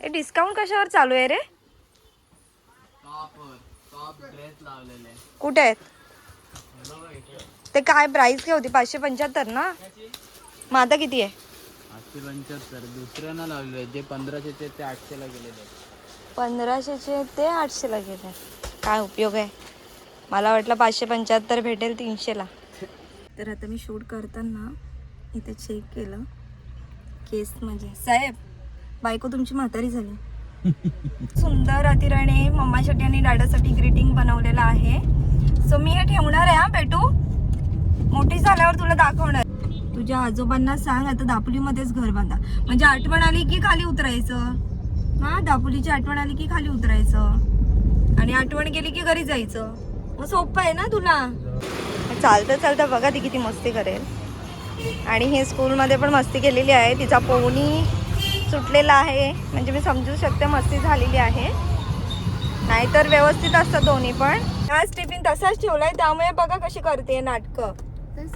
हे डिस्काउंट कशावर चालू आहे रे? कुठे आहेत ते? काय प्राइस काय होती? 575 ना? मग आता किती आहे? 875. दुसऱ्यांना लावलेले जे 1500 ते 800 ला गेलेले. 1500 ते 800 ला गेले. काय उपयोग आहे? मला वाटलं 575 भेटेल 300 ला. तर आता मी शूट करताना इथे चेक केलं केस, म्हणजे साहेब बायको तुमची म्हातारी झाली. सुंदर अतिराने मम्मासाठी आणि डॅडासाठी ग्रीटिंग बनवलेलं आहे. सो मी हे ठेवणार आहे. हा बेटू, मोठी झाल्यावर तुला दाखवणार. तुझ्या आजोबांना सांग आता दापोलीमध्येच घर बांधा, म्हणजे आठवण आली की खाली उतरायचं. हा, दापोलीची आठवण आली की खाली उतरायचं आणि आठवण गेली की घरी जायचं. मग सोपं आहे ना तुला. चालतं चालतं बघा ती किती मस्ती करेल. आणि हे स्कूलमध्ये पण मस्ती केलेली आहे. तिचा पोहणी सुटलेला आहे, म्हणजे मी समजू शकते मस्ती झालेली आहे. नाहीतर व्यवस्थित असतं दोन्ही पण. आज टिफिन तसाच ठेवलाय, त्यामुळे बघा कशी करते नाटकं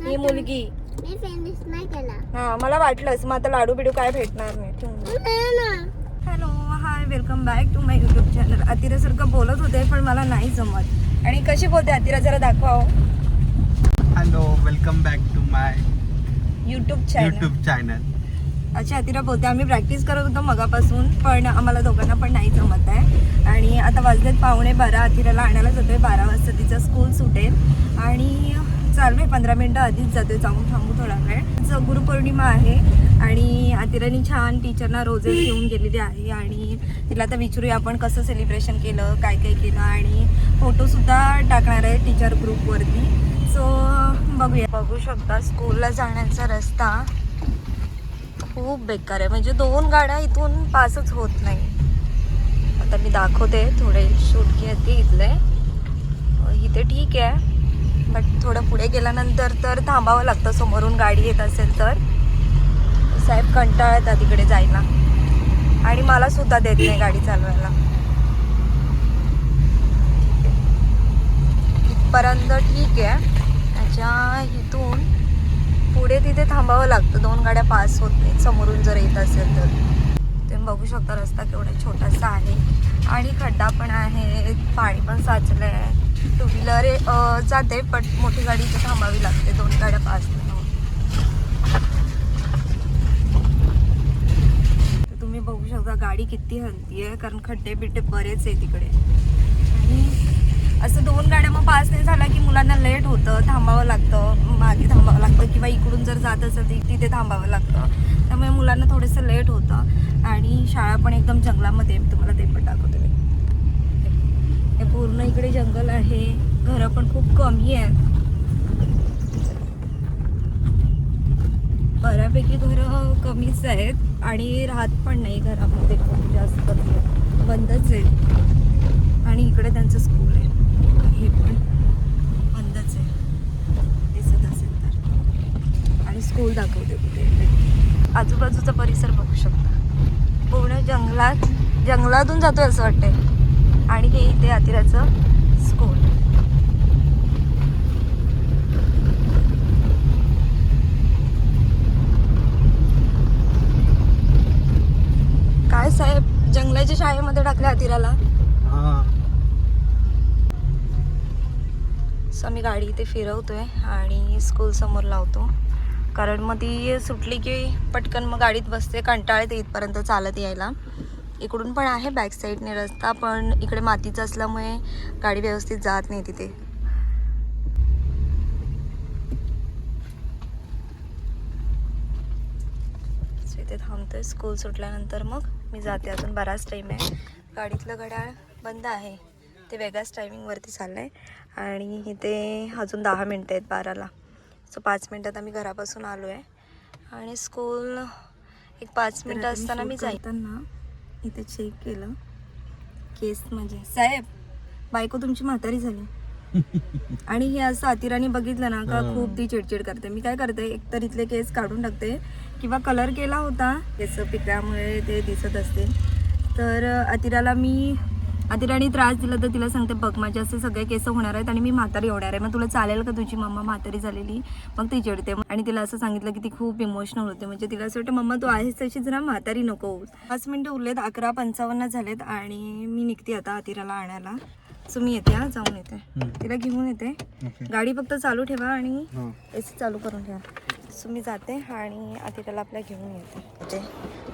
ही मुलगी. मी फिनिश नाही केला. हा, मला वाटलंच. मग आता लाडू बिडू काय भेटणार नाही. ठेवून hello, hi, welcome back to my YouTube channel. अतिरासारखं बोलत होते पण मला नाही जमत. आणि कशी बोलते अतिरा, जरा दाखवा. Hello, welcome back to my YouTube channel. अच्छा, अतिरा बोलते. आम्ही प्रॅक्टिस करत होतो मगापासून, पण आम्हाला दोघांना पण नाही जमत आहे. आणि आता वाजलेत 11:15. अतिराला आणायला जातोय. 12 वाजता तिचं स्कूल सुटेल आणि चालू आहे. 15 मिनिटं आधीच जातोय. जाऊन थांबू थोडा वेळ. गुरुपौर्णिमा आहे आणि अतिरानी छान टीचरना रोजेस घेऊन गेलेली आहे. आणि तिला आता विचारूया आपण कसं सेलिब्रेशन केलं, काय काय केलं. आणि फोटोसुद्धा टाकणार आहे टीचर ग्रुपवरती. सो बघूया. बघू शकता स्कूलला जाण्याचा रस्ता खूप बेकार आहे, म्हणजे 2 गाड्या इथून पासच होत नाही. आता मी दाखवते, थोडे शूट घेते इथले. इथे ठीक आहे, बट थोडं पुढे गेल्यानंतर तर थांबावं लागतं. समोरून गाडी येत असेल तर. साहेब कंटाळतात तिकडे जायला आणि मला सुद्धा देत नाही गाडी चालवायला. इथपर्यंत ठीक आहे. त्याच्या इथून पुढे तिथे थांबावं लागतं. 2 गाड्या पास होत नाहीत समोरून जर येत असेल तर. तुम्ही बघू शकता रस्ता केवढा छोटासा आहे आणि खड्डा पण आहे, पाणी पण साचलं आहे. 2 व्हीलर जाते, पण मोठी गाडी इथे थांबावी लागते. 2 गाड्या पास नाही होत. तर तुम्ही बघू शकता गाडी किती हलतीये, कारण खड्डे बिड्डे बरेच आहे तिकडे. आणि असं 2 गाड्या मग पास नाही झाला की मुलांना लेट होतं, थांबावं लागतं, मागे थांबावं लागतं, किंवा इकडून जर जात असेल तर तिथे थांबावं लागतं. त्यामुळे मुलांना थोडंसं लेट होतं. आणि शाळा पण एकदम जंगलामध्ये, तुम्हाला ते पण दाखवते. हे पूर्ण इकडे जंगल आहे. घरं पण खूप कमी आहेत. बऱ्यापैकी घरं कमीच आहेत आणि राहत पण नाही घरामध्ये खूप जास्त, बंदच आहे. आणि इकडे त्यांचं स्कूल आहे, हे पण बंदच आहे, दिसत असेल तर. आणि स्कूल दाखवते कुठे. आजूबाजूचा परिसर बघू शकता, पूर्ण जंगलातून जातोय असं वाटतंय. आणि हे इथे अतिराचं स्कूल. काय साहेब, जंगलाच्या शाळेमध्ये टाकल्या अतिराला. सो आम्ही गाडी इथे फिरवतोय आणि स्कूल समोर लावतो, कारण मग ती सुटली की पटकन मग गाडीत बसते. कंटाळते इथपर्यंत चालत यायला. इकडून पण आहे बॅक साईडने रस्ता, पण इकडे मातीचं असल्यामुळे गाडी व्यवस्थित जात नाही तिथे. सो इथे थांबतोय. स्कूल सुटल्यानंतर मग मी जाते. अजून बराच टाईम आहे. गाडीतलं घड्याळ बंद आहे, ते वेगळ्याच टायमिंगवरती चाललं आहे. आणि इथे अजून 10 मिनटं आहेत 12ला. सो 5 मिनटात आम्ही घरापासून आलो आहे. आणि स्कूल एक 5 मिनटं असताना मी जाताना इथे चेक केलं केस, म्हणजे साहेब बायको तुमची म्हातारी झाली. आणि हे असं अतिराने बघितलं ना का खूप ती चिडचिड करते. मी काय करते, एकतर इथले केस काढून टाकते किंवा कलर केला होता केस पिकल्यामुळे ते दिसत असतील. तर अतिराला मी आतिराने त्रास दिला तर तिला सांगते बघ माझे असे सगळे केस होणार आहेत आणि मी म्हातारी होणार आहे, मग तुला चालेल का तुझी मम्मा म्हातारी झालेली? मग ती चिडते आणि तिला असं सांगितलं की ती खूप इमोशनल होते. म्हणजे तिला असं वाटतं मम्मा तू आहेस तशी जरा म्हातारी नको होऊस. 5 मिनिटं उरलेत, 11:55 झालेत आणि मी निघते आता आतिराला आणायला. सो मी येते, जाऊन येते, तिला घेऊन येते. गाडी फक्त चालू ठेवा आणि एसी चालू करून ठेवा. सो मी जाते आणि आतिराला आपल्या घेऊन येते.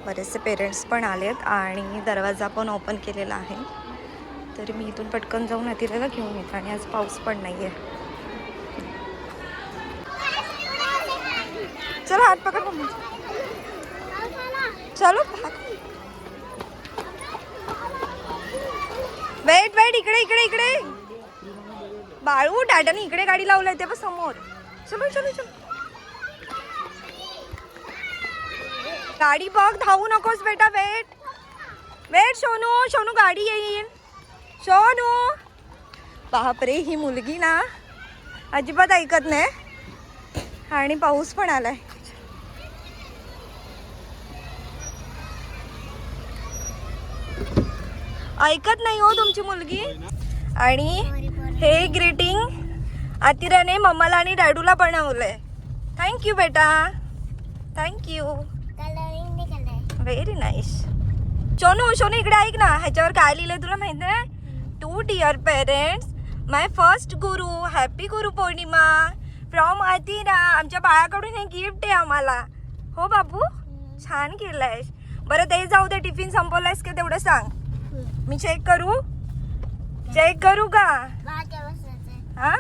बरेचसे पेरेंट्स पण आलेत आणि दरवाजा पण ओपन केलेला आहे, तर मी इथून पटकन जाऊन आतिराला घेऊन येते. आणि आज पाऊस पण नाही आहे. चलो हात पकड मम्मी, चलो वेट वेट, इकडे इकडे इकडे बाळू, डाडाने इकडे गाडी लावलाय ते पण समोर. चलो चलो चलो, गाडी बघ, धावू नकोस बेटा. वेट वेट सोनू, सोनू गाडी येईल. सोनू, बापरे ही मुलगी ना अजिबात ऐकत नाही. आणि पाऊस पण आलाय. ऐकत नाही हो तुमची मुलगी. आणि हे ग्रीटिंग आतिराने मम्माला आणि डॅडूला बनवलंय. थँक्यू बेटा, thank you, very nice. Sonu Sonu इकडे ऐक ना, ह्याच्यावर काय लिहिलंय तुला माहित आहे? To dear parents, my first guru, happy Guru Purnima from आतिरा. आमच्या बाळाकडून हे गिफ्ट आहे आम्हाला. हो बाबू, छान केलंयस. बरं ते जाऊ दे, टिफिन संपवलायस का तेवढं सांग. मी चेक करू, चेक करू का? हा,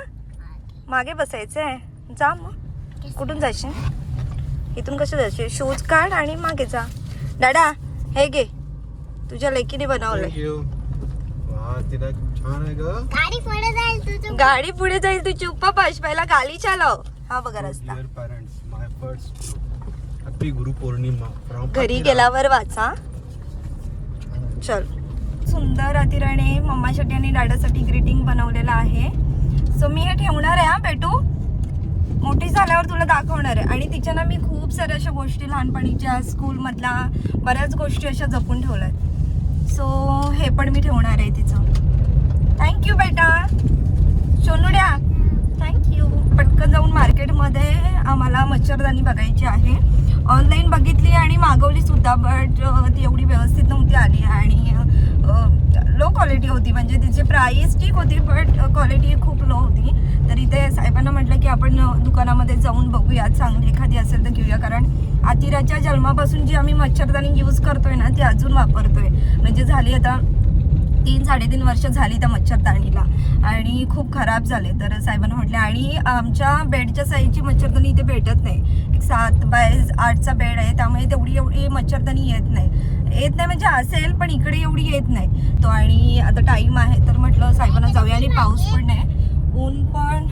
मागे बसायचंय. जा मग. कुठून जायचे? इथून कसं जायचे? शूज काढ आणि मागे जा. दादा हे घे, तुझ्या लेकीने बनवलंय. गाडी पुढे जाईल, तू चुप्पा पाश, पहिला गाडी चालव. हा बघा रस्ता. हॅपी गुरु पौर्णिमा. घरी गेल्यावर वाचा. चल. सुंदर आतिराने मम्मासाठी आणि दादासाठी ग्रीटिंग बनवलेलं आहे. सो मी हे ठेवणार आहे. हा बेटू, मोठी झाल्यावर तुला दाखवणार आहे. आणि तिच्या ना मी खूप साऱ्या अशा गोष्टी लहानपणीच्या स्कूलमधल्या बऱ्याच गोष्टी अशा जपून ठेवल्या आहेत. सो हे पण मी ठेवणार आहे तिचं. थँक्यू बेटा. सोनुड्या थँक्यू. पटकन जाऊन मार्केटमध्ये आम्हाला मच्छरदाणी बघायची आहे. ऑनलाईन बघितली आणि मागवली सुद्धा, बट ती एवढी व्यवस्थित नव्हती आली आणि लो क्वालिटी होती. म्हणजे तिची प्राईस ठीक होती बट क्वालिटी खूप लो होती. तर इथे साहेबांना म्हटलं की आपण दुकानामध्ये जाऊन बघूया, चांगली एखादी असेल तर घेऊया. कारण आतिराच्या जन्मापासून जी आम्ही मच्छरदाणी यूज करतोय ना ती अजून वापरतोय. म्हणजे झाली आता 3-3.5 वर्ष झाली त्या मच्छरदाणीला आणि खूप खराब झाले. तर साहेबांना म्हटले, आणि आमच्या बेडच्या साईजची मच्छरदाणी इथे भेटत नाही. 7x8चा बेड आहे, त्यामुळे एवढी मच्छरदाणी येत नाही म्हणजे असेल पण इकडे एवढी येत नाही. तो आणि आता टाईम आहे तर म्हटलं साहेबांना जाऊया. आणि पाऊस पण नाही, ऊन पण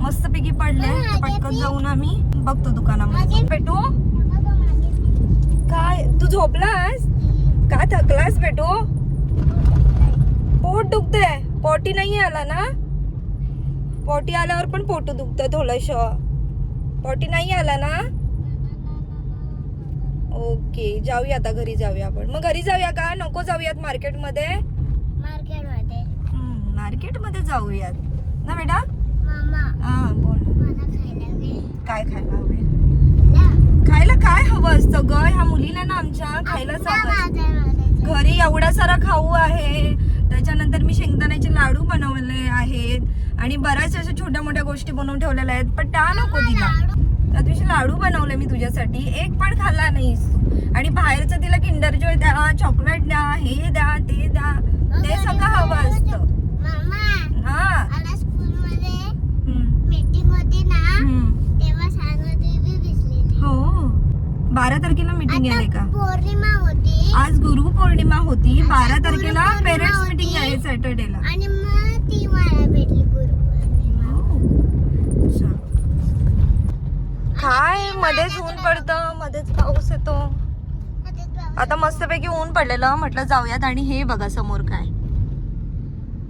मस्तपैकी पडले. पटकन जाऊन आम्ही बघतो दुकानामध्ये. बेटू काय तू झोपलास का? थकलास बेटू? पोट दुखतंय, पोटी नाही आला ना? पोटी आल्यावर पण पोट दुखतं थोडंसं. पोटी नाही आला ना? ओके, जाऊया आता घरी जाऊया आपण. मग घरी जाऊया का नको जाऊयात मार्केटमध्ये? मार्केटमध्ये जाऊयात ना बेटा? हा बोल. काय खायला हवं? खायला काय हवं असतं ग ह्या मुलीला ना आमच्या? खायलाच हवं. घरी एवढा सारा खाऊ आहे. त्याच्यानंतर मी शेंगदाण्याचे लाडू बनवले आहेत आणि बऱ्याच अशा छोट्या मोठ्या गोष्टी बनवून ठेवलेल्या आहेत, पण त्या नको तिला. त्या दिवशी लाडू बनवले मी तुझ्यासाठी, एक पण खाल्ला नाहीस. आणि बाहेरचं तिला किंडर जॉय द्या, चॉकलेट द्या, हे द्या, ते द्या, ते सगळं हवं असतं. हा, हो 12 तारखेला मीटिंग आहे का? पौर्णिमा होती, आज गुरु पौर्णिमा होती. 12 तारखेला पेरेंट्स मीटिंग आहे सॅटर्डेला. आणि मग ती मला भेटली गुरु पौर्णिमा. काय मध्येच ऊन पडतं, मध्येच पाऊस येतो. आता मस्तपैकी ऊन पडलेलं, म्हटलं जाऊयात. आणि हे बघा समोर काय,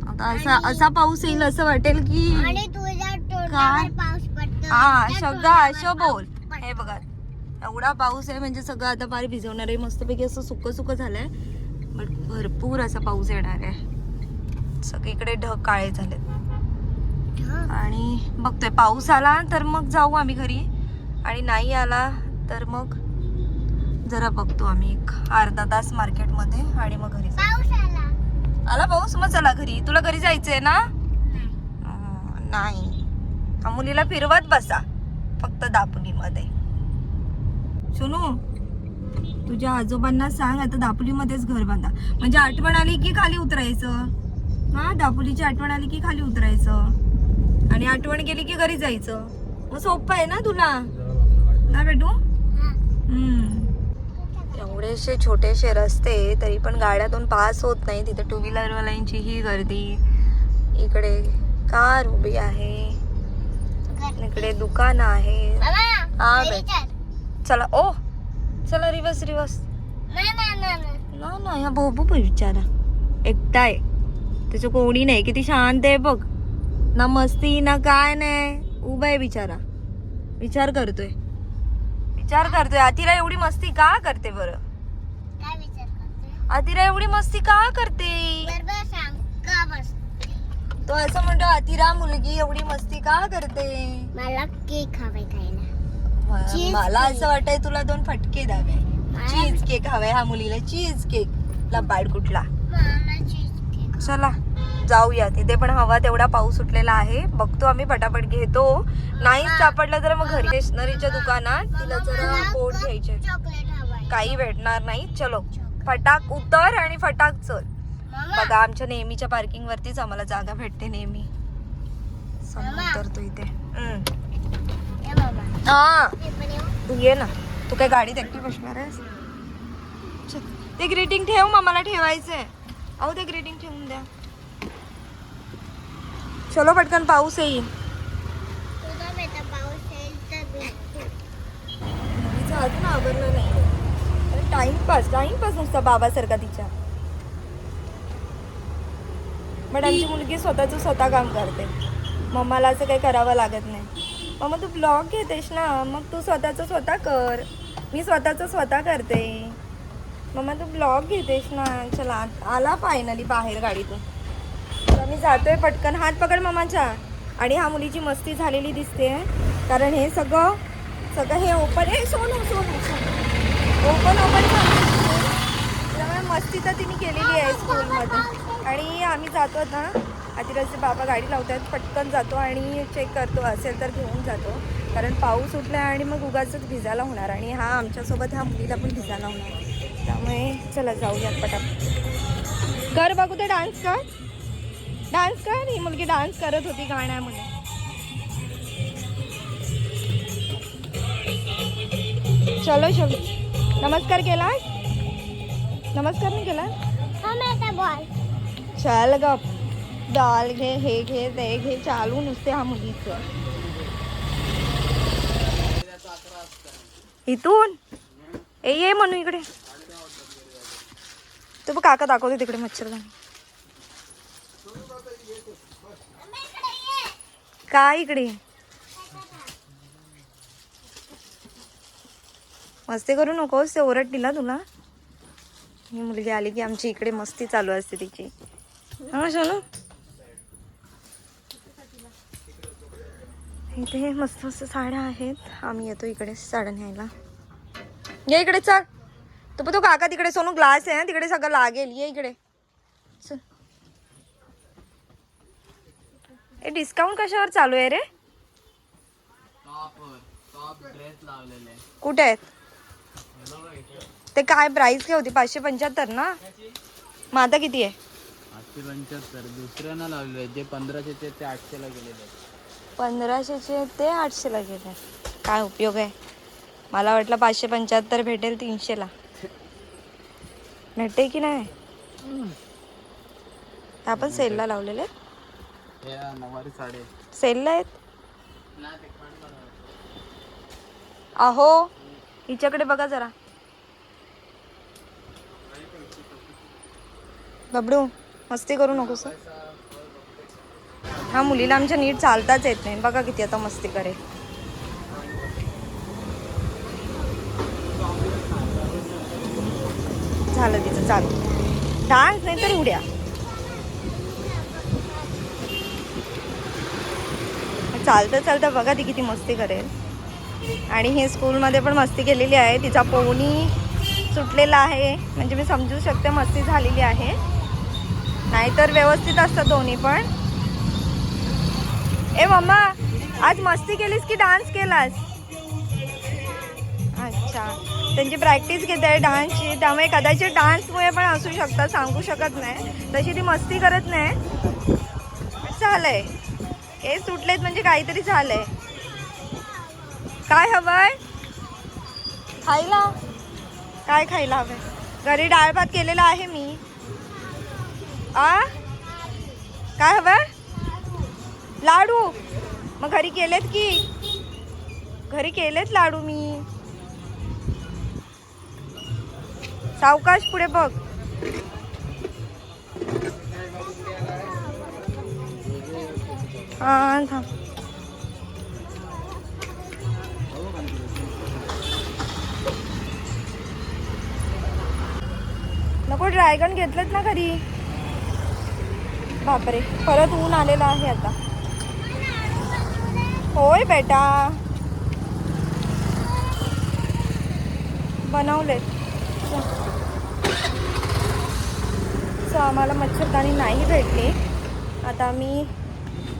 आता असा पाऊस येईल असं वाटेल की. आणि तुझ्या तोंडावर पाऊस पडतो. हा सगळं असं बोल. हे बघा एवढा पाऊस आहे म्हणजे सगळं आता फार भिजवणार आहे. मस्तपैकी असं सुकं सुकं झालंय, बट भरपूर असा पाऊस येणार आहे. सगळीकडे ढग काळे झालेत आणि बघतोय पाऊस आला तर मग जाऊ आम्ही घरी आणि नाही आला तर मग जरा बघतो आम्ही एक अर्धा तास मार्केटमध्ये आणि मग घरी जाऊ. पाऊस आला. आला पाऊस मग चला घरी. तुला घरी जायचंय ना? नाही मुलीला फिरवत बसा फक्त दापोलीमध्ये. सुनू तुझ्या आजोबांना सांग आता दापोलीमध्येच घर बांधा म्हणजे आठवण आली की खाली उतरायचं. हा दापोलीची आठवण आली की खाली उतरायचं आणि आठवण गेली की घरी जायचं. मग सोपं आहे ना तुला ना बेटू? एवढेसे छोटेसे रस्ते तरी पण गाड्यातून पास होत नाही. तिथे टू व्हीलरवाल्यांची ही गर्दी. इकडे कार उभी आहे, इकडे दुकान आहे. हा चला ओ चला रिवर्स रिवर्स. ना ना ह्या भोबू पण विचारा एकटा आहे त्याचं कोणी नाही. किती शांत आहे बघ ना मस्ती ना काय नाही. उभा आहे बिचारा विचार करतोय. आतिरा एवढी मस्ती का करते बरं? काय विचार करते? आतिरा एवढी मस्ती का करते? बरोबर सांग का बस. तो असं म्हणतो आतिरा मुलगी एवढी मस्ती का करते? मला केक हवाय खायला. मला असं वाटतंय तुला 2 फटके द्यावे. चीज केक हवाय ह्या मुलीला. चीज केक लबाड कुठला. मला चीज केक. चला जाऊया. तिथे पण हवा तेवढा पाऊस सुटलेला आहे. बघतो आम्ही पटापट घेतो. नाही सापडलं तर मग घरी स्टेशनरीच्या दुकानात तिला जरा पोट घ्यायचे. चॉकलेट हवाय. काही भेटणार नाही. चलो फटाक उतर आणि फटाक चल. मामा बघा आमच्या नेहमीच्या पार्किंग वरतीच आम्हाला जागा भेटते नेहमी. समोर उतरतो इथे. ये मामा. हा मी पण येऊ? तू ये ना. तू काय गाडीत एकटी बसणार आहेस? चल, ते ग्रीटिंग ठेव मला ठेवायचंय. अहो ते ग्रीटिंग ठेवून द्या. चलो पटकन पाऊस येईल. तुझा बेटा पाऊस येईल तर भेटते. तिचं अजून आवरलं नाही. टाइमपास नुसता बाबासारखा तिच्या. बट आमची मुलगी स्वतः काम करते. मम्माला असं काही करावं लागत नाही. मम्मा तू ब्लॉग घेतेस ना मग तू स्वतः कर. मी स्वतः करते. मम्मा तू ब्लॉग घेतेस ना. चला आला फायनली बाहेर गाडीतून. तर मी जातोय पटकन. हात पकड मम्माच्या. आणि ह्या मुलीची मस्ती झालेली दिसते कारण हे सगळं हे ओपन सोनू ओपन त्यामुळे मस्ती तर तिने केलेली आहे स्कूलमध्ये. आणि आम्ही जातो ना आतिराचे बाबा गाडी लावतात. पटकन जातो आणि चेक करतो असेल तर घेऊन जातो कारण पाऊस उठला आणि मग उगाचच भिजायला होणार आणि हा आमच्यासोबत ह्या मुलीला पण भिजायला होणार. त्यामुळे चला जाऊयात पटापट. कर बघू ते डान्स कर. ही मुलगी डान्स करत होती गाण्यामध्ये. चलो नमस्कार केला? नमस्कार नाही केला? हा माझा बॉल. चल गप. डाल घे हे घे ते घे चालू नुसते हा मुलीचं. इथून ये म्हणू इकडे. तू बघ काका दाखवते तिकडे मच्छरदाणी. काय इकडे मस्ती करू नकोस. ते ओरडतील ना तुला. ही मुलगी आली की आमची इकडे मस्ती चालू असते तिची. हा सोनू इथे मस्त साड्या आहेत. आम्ही येतो इकडे साड्या न्यायला. ये इकडे चल. तो काका तिकडे सोनू ग्लास आहे तिकडे सगळं लागेल. ये इकडे चल. हे डिस्काउंट कशावर चालू आहे रे? कुठे आहेत ते? काय प्राइस काय होती? 575 ना. मग आता किती आहे? 875. दुसऱ्यानं लावलेले जे 1500 ते 800 ला गेलेले. 1500 ते 800 ला गेले. काय उपयोग आहे? मला वाटलं 575 भेटेल 300 ला. भेटते की नाही? आपण सेलला लावलेले. नऊवारी साडे सेलला आहेत. अहो हिच्याकडे बघा जरा. बबडू मस्ती करू नकोस. हा मुलीला आमच्या नीट चालताच येत नाही. बघा किती आता मस्ती करेल. झालं तिचं चालू. डान्स नाही तर उड्या. चालतं चालतं बघा ती किती मस्ती करेल. आणि ही स्कूलमध्ये पण मस्ती केलेली आहे. तिचा पोनी सुटलेला आहे म्हणजे मी समजू शकते मस्ती झालेली आहे. नाहीतर व्यवस्थित असतं दोन्ही पण. ए मम्मा, आज मस्ती केलीस की डान्स केलास? अच्छा, त्यांची प्रॅक्टिस घेते आहे डान्सची, त्यामुळे कदाचित डान्समुळे पण असू शकतं, सांगू शकत नाही. तशी ती मस्ती करत नाही. झालंय हे सुटलेत म्हणजे काहीतरी झालंय. काय हवंय खायला? काय खायला हवंय? घरी डाळ भात केलेला आहे मी. काय हवंय? लाडू? मग घरी केलेत की? घरी केलेत लाडू मी. सावकाश पुढे बघ. हा थांब. नको, ड्रॅगन घेतलंच ना घरी. बापरे, परत ऊन आलेलं आहे आता. होय बेटा, बनवलेत. सो आम्हाला मच्छरदाणी नाही भेटली. आता आम्ही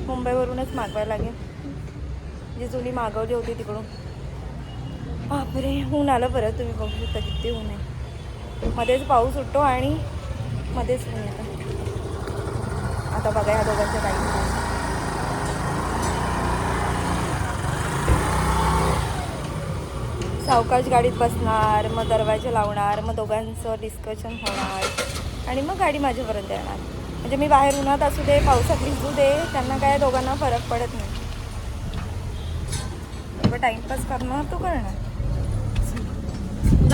मुंबईवरूनच मागवायला लागेल. जी जुनी मागवली होती तिकडून. बापरे, ऊन आलं परत. तुम्ही बघू शकता किती ऊन आहे. मध्येच पाऊस उठतो आणि मध्येच ऊन येतं. आता बघा ह्या दोघांच्या काही सावकाश गाडीत बसणार, मग दरवाजा लावणार, मग दोघांचं डिस्कशन होणार आणि मग गाडी माझ्यापर्यंत येणार. म्हणजे मी बाहेर उन्हात असू दे, पावसात भिजू दे, त्यांना काय दोघांना फरक पडत नाही. टाइमपास करणार तो करणार.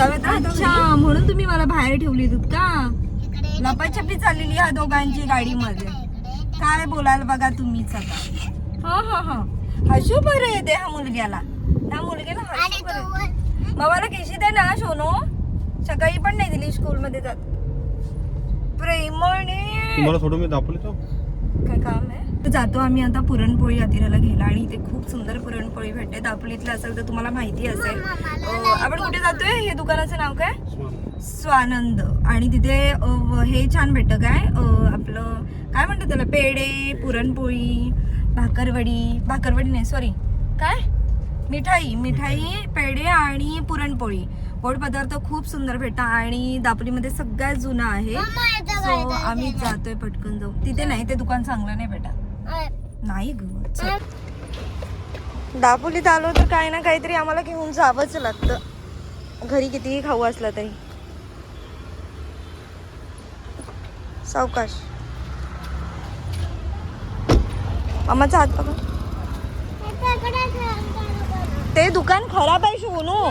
अच्छा, म्हणून तुम्ही मला बाहेर ठेवली होत का? लपाछपी चाललेली ह्या दोघांची गाडीमध्ये. काय बोलाल बघा तुम्हीच आता. हा हसू बरं येते ह्या मुलग्याला. ह्या मुलग्याला हसू बरं. मग मला केशी दे ना सोनू. सकाळी पण नाही दिली स्कूलमध्ये जात. प्रेमाने तुम्हाला थोडं मी दाखवलं. काय काम आहे? जातो आम्ही आता पुरणपोळी आतिराला घ्यायला. आणि इथे खूप सुंदर पुरणपोळी भेटते. दापोलीतलं असेल तर तुम्हाला माहिती असेल. आपण कुठे जातोय? हे दुकानाचं नाव काय? स्वानंद. आणि तिथे हे छान भेटतं. काय आपलं काय म्हणतात त्याला, पेढे, पुरणपोळी, भाकरवडी नाही सॉरी, काय मिठाई, पेढे आणि पुरणपोळी. गोड पदार्थ खूप सुंदर भेटतात. आणि दापोलीमध्ये सगळ्यात जुना आहे. सो आम्ही जातोय, पटकन जाऊ. तिथे नाही, ते दुकान चांगलं नाही भेटत. नाही ग, दापोलीत आलो तर काही ना काहीतरी आम्हाला घेऊन जावंच लागतं. घरी कितीही खाऊ असला तरी. सावकाश. मामाचा हात पकड. ते दुकान खराब आहे सोनू.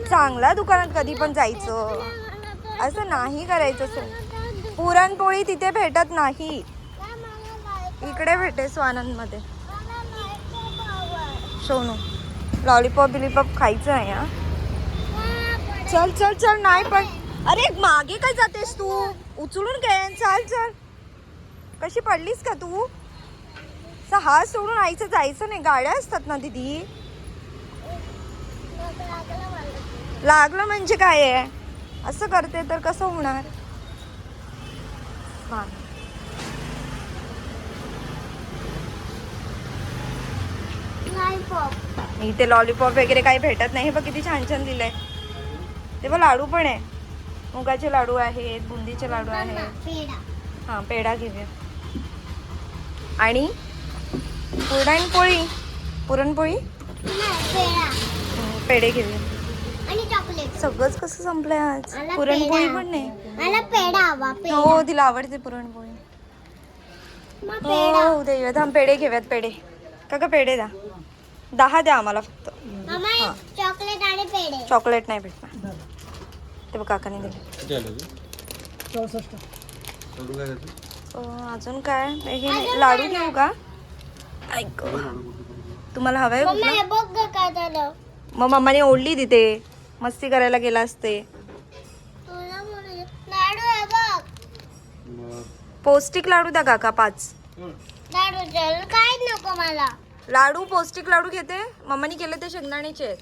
चांगल्या दुकानात कधी पण जायचं, असं नाही करायचं. सोनू, पुरणपोळी तिथे भेटत नाही, इकडे भेटे स्वानंद मध्ये. सोनू, लॉलीपॉप बिलीपॉप खायचं आहे. हा चल चल चल. नाही पण अरे मागे काय जातेस तू? उचलून घे. चल. कशी पडलीस का तू? हात सोडून आईचं जायचं नाही. गाड्या असतात ना दीदी. लागलं म्हणजे काय आहे? असं करते तर कसं होणार? इथे लॉलीपॉप वगैरे काही भेटत नाही. बघ किती छान छान दिलंय. ते बघ लाडू पण आहे. मुगाचे लाडू आहेत, बुंदीचे लाडू आहेत. हा, पेढा घेऊया. आणि पुरणपोळी पेढे घेऊया. आणि चॉकलेट. सगळंच कसं संपलंय आज. पुरणपोळी पण नाही. मला पेढा हवा. हो, तिला आवडते पुरणपोळी. हो देऊया. थांब, पेढे घेऊयात. पेढे का पेढे द्या. 10 द्या आम्हाला फक्त. चॉकलेट आणि पेढे. चॉकलेट नाही भेटणार. ते बघ काकाने दिले. 64. अजून काय? हे लाडू घेऊ का? ऐक, तुम्हाला हवंय कुठला? बघ काय झालं. मग मम्माने ओढली तिथे. मस्ती करायला गेला असते. लाडू आहे बघ. पौष्टिक लाडू द्या काका 5. लाडू काय नको मला. लाडू पौष्टिक लाडू घेते. मम्मानी केले ते शेंगदाण्याचे आहेत,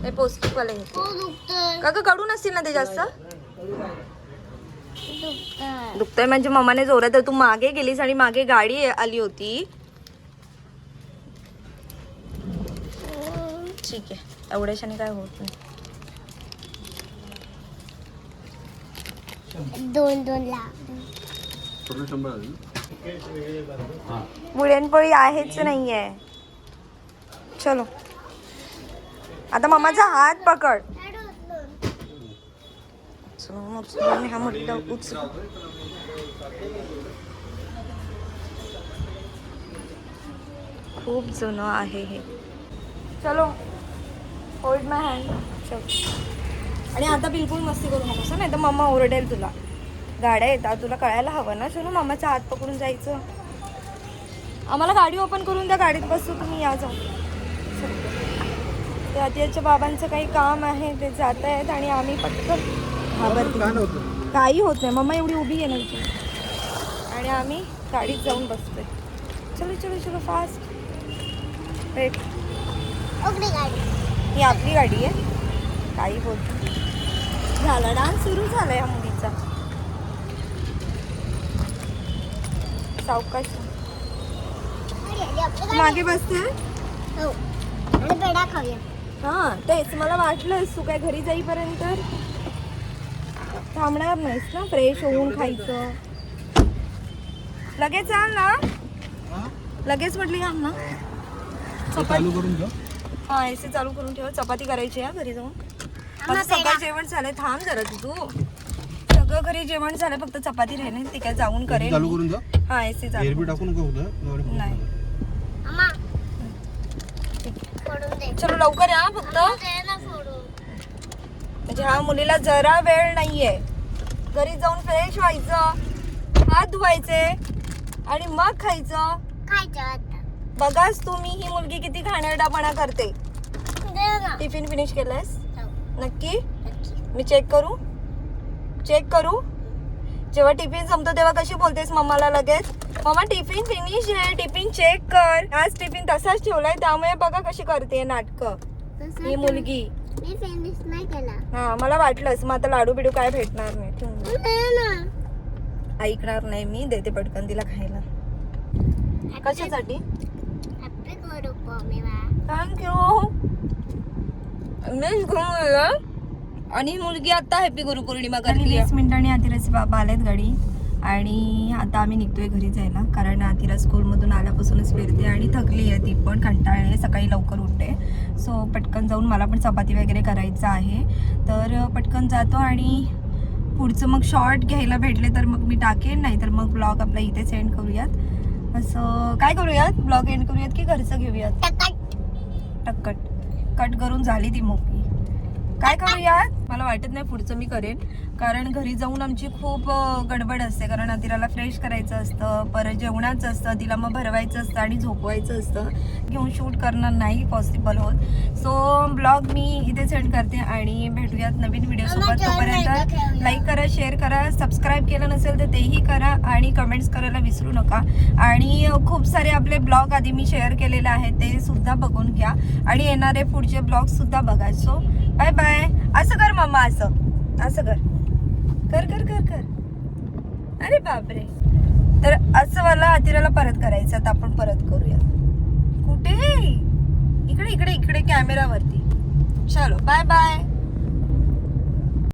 ते पौष्टिकवाले घेते. हो दुखतंय का ग कडू नसतील ना ते जास्त? दुखतंय. दुखतंय म्हणजे मम्माने जोरात तू मागे गेलीस आणि मागे गाडी आली होती. ठीक आहे, एवढ्याशाने काय होत नाही. 2 लाख. पुरणपोळी आहेच नाहीये. चलो आता मम्माचा हात पकड. ह्या मोठीला उचल. खूप जुनं आहे हे. चलो होल्ड माय हँड. चल. आणि आता बिलकुल मस्ती करू नकोस नाही तर मम्मा ओरडेल तुला. गाड्या येतात तुला कळायला हवं ना. चलो मम्माचा हात पकडून जायचं. आम्हाला गाडी ओपन करून द्या, गाडीत बसू तुम्ही, या जाऊ. ते आत्याच्या बाबांचं काही काम आहे ते जात आहेत आणि आम्ही पटकन घाबरतो. काही होत नाही, मम्मा एवढी उभी आहे ना तिथे आणि आम्ही गाडीत जाऊन बसतोय. चलो चलो चलो फास्ट. वेट, उघडी गाडी. ही आपली गाडी आहे. काही होत नाही. झाला डान्स सुरू झाला या मुलीचा. सावकाश मागे बसते. हो आणि पेढा खाऊया. हा तेच मला वाटलं तू काय घरी जाईपर्यंत थांबणार नाहीस ना, फ्रेश होऊन खायचं. लगेच आण ना, लगेच म्हटली आण ना. चालू करून घ्या. हा एसी चालू करून ठेव. चपाती करायची आहे घरी जाऊन. माझं सगळं जेवण झालंय. थांब जरा तू. सगळं घरी जेवण झालं, फक्त चपाती राहिली ती काय जाऊन करेन. चालू करून घ्या. हा एसी चालू. एअरबी टाकून का होतं? नाही अम्मा फोडून दे. चलो लवकर या फक्त. दे ना फोडून. म्हणजे ह्या मुलीला जरा वेळ नाहीये. घरी जाऊन फ्रेश व्हायचं, हात धुवायचे आणि मग खायचं. खायचं आता. बघाच तुम्ही ही मुलगी किती घाणेरडापणा करते. दे ना. टिफिन फिनिश केलंयस हो. नक्की? नक्की. मी चेक करू? चेक करू? जेव्हा टिफिन संपतो तेव्हा कशी बोलतेस मम्माला लगेच? मम्मा टिफिन फिनिश आहे, टिफिन चेक कर. आज टिफिन तसाच ठेवलाय त्यामुळे बघा कशी करते नाटकं तसं ही मुलगी. मी फिनिश नाही केला. हा मला वाटलंच. मग आता लाडू बिडू काय भेटणार नाही. ठेवून दे. दे ना. ऐकणार नाही मी. देते पटकन तिला खायला. कशासाठी? हॅपी गुरु पौर्णिमा. थँक्यू. घेऊन गेलं. आणि ही मुलगी आता हॅपी गुरुपौर्णिमा करते. 20 मिनिटांनी आतिराचे बाबा आलेत गाडी आणि आता आम्ही निघतोय घरी जायला. कारण आतिरा स्कूलमधून आल्यापासूनच फिरते आणि थकली आहे ती पण, कंटाळली आहे. सकाळी लवकर उठते. सो पटकन जाऊन मला पण चपाती वगैरे करायचं आहे. तर पटकन जातो आणि पुढचं मग शॉर्ट घ्यायला भेटले तर मग मी टाकेन, नाही तर मग ब्लॉग आपला इथे सेंड करूयात. असं काय करूयात, ब्लॉग एंड करूयात की घरचं घेऊयात? टक्कट कट करून झाली ती मोकळी. काय करूयात मला वाटत नाही पुढचं मी करेन, कारण घरी जाऊन आमची खूप गडबड असते. कारण तिला फ्रेश करायचं असतं, परत जेवणाचं असतं, तिला मग भरवायचं असतं आणि झोपवायचं असतं. घेऊन शूट करणं नाही पॉसिबल होत. सो ब्लॉग मी इथे सेंड करते आणि भेटूयात नवीन व्हिडिओसोबत. तोपर्यंत लाईक करा, शेअर करा, सबस्क्राईब केलं नसेल तर तेही करा आणि कमेंट्स करायला विसरू नका. आणि खूप सारे आपले ब्लॉग आधी मी शेअर केलेले आहेत ते सुद्धा बघून घ्या आणि येणारे पुढचे ब्लॉग सुद्धा बघा. So bye bye. असं कर मम्मा, असं कर कर कर कर कर. अरे बापरे. तर असं मला आतिराला परत करायचं. आता आपण परत करूया. कुठे? इकडे इकडे इकडे कॅमेरावरती. चलो बाय बाय.